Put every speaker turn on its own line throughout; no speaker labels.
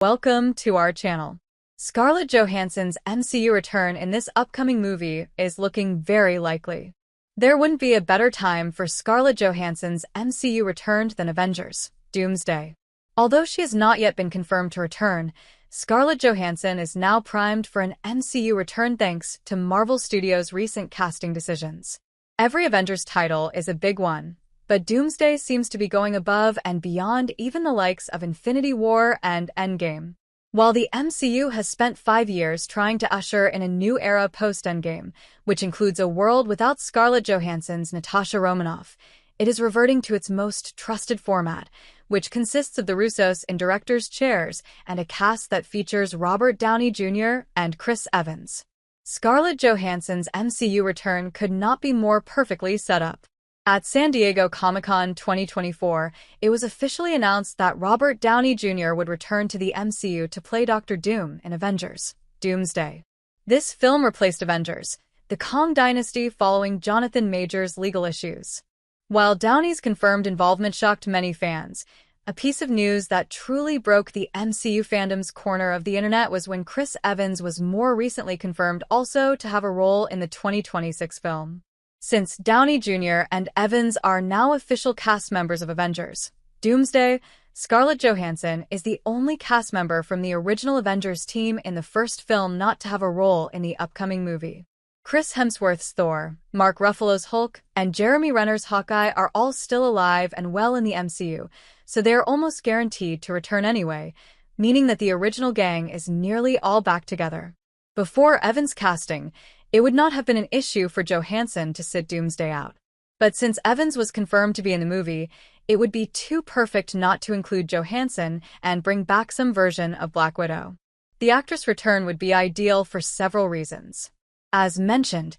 Welcome to our channel. Scarlett Johansson's MCU return in this upcoming movie is looking very likely. There wouldn't be a better time for Scarlett Johansson's MCU return than Avengers: Doomsday. Although she has not yet been confirmed to return, Scarlett Johansson is now primed for an MCU return thanks to Marvel Studios' recent casting decisions. Every Avengers title is a big one, but Doomsday seems to be going above and beyond even the likes of Infinity War and Endgame. While the MCU has spent 5 years trying to usher in a new era post-Endgame, which includes a world without Scarlett Johansson's Natasha Romanoff, it is reverting to its most trusted format, which consists of the Russos in directors' chairs and a cast that features Robert Downey Jr. and Chris Evans. Scarlett Johansson's MCU return could not be more perfectly set up. At San Diego Comic-Con 2024, it was officially announced that Robert Downey Jr. would return to the MCU to play Dr. Doom in Avengers: Doomsday. This film replaced Avengers: The Kang Dynasty following Jonathan Majors' legal issues. While Downey's confirmed involvement shocked many fans, a piece of news that truly broke the MCU fandom's corner of the internet was when Chris Evans was more recently confirmed also to have a role in the 2026 film. Since Downey Jr. and Evans are now official cast members of Avengers: Doomsday, Scarlett Johansson is the only cast member from the original Avengers team in the first film not to have a role in the upcoming movie. Chris Hemsworth's Thor, Mark Ruffalo's Hulk, and Jeremy Renner's Hawkeye are all still alive and well in the MCU, so they are almost guaranteed to return anyway, meaning that the original gang is nearly all back together. Before Evans' casting, it would not have been an issue for Johansson to sit Doomsday out. But since Evans was confirmed to be in the movie, it would be too perfect not to include Johansson and bring back some version of Black Widow. The actress' return would be ideal for several reasons. As mentioned,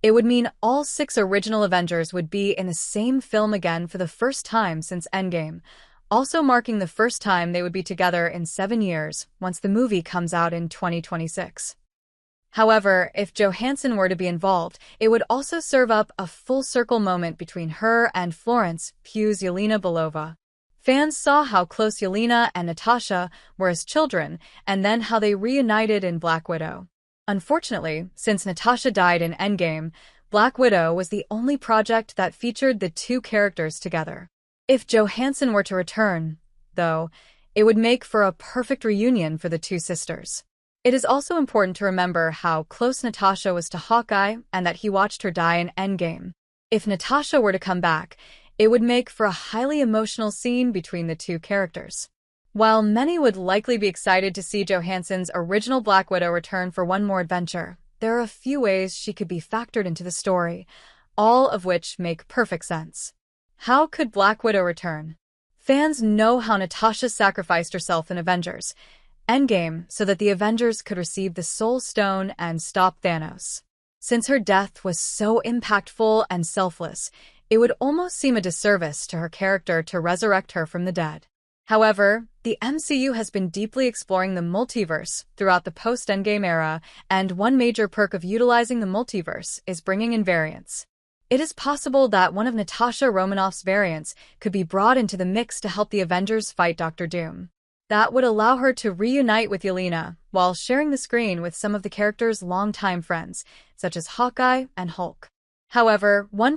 it would mean all 6 original Avengers would be in the same film again for the first time since Endgame, also marking the first time they would be together in 7 years once the movie comes out in 2026. However, if Johansson were to be involved, it would also serve up a full-circle moment between her and Florence Pugh's Yelena Belova. Fans saw how close Yelena and Natasha were as children, and then how they reunited in Black Widow. Unfortunately, since Natasha died in Endgame, Black Widow was the only project that featured the two characters together. If Johansson were to return, though, it would make for a perfect reunion for the two sisters. It is also important to remember how close Natasha was to Hawkeye and that he watched her die in Endgame. If Natasha were to come back, it would make for a highly emotional scene between the two characters. While many would likely be excited to see Johansson's original Black Widow return for one more adventure, there are a few ways she could be factored into the story, all of which make perfect sense. How could Black Widow return? Fans know how Natasha sacrificed herself in Avengers: Endgame so that the Avengers could receive the Soul Stone and stop Thanos. Since her death was so impactful and selfless, it would almost seem a disservice to her character to resurrect her from the dead. However, the MCU has been deeply exploring the multiverse throughout the post-Endgame era, and one major perk of utilizing the multiverse is bringing in variants. It is possible that one of Natasha Romanoff's variants could be brought into the mix to help the Avengers fight Dr. Doom. That would allow her to reunite with Yelena while sharing the screen with some of the character's longtime friends, such as Hawkeye and Hulk. However, one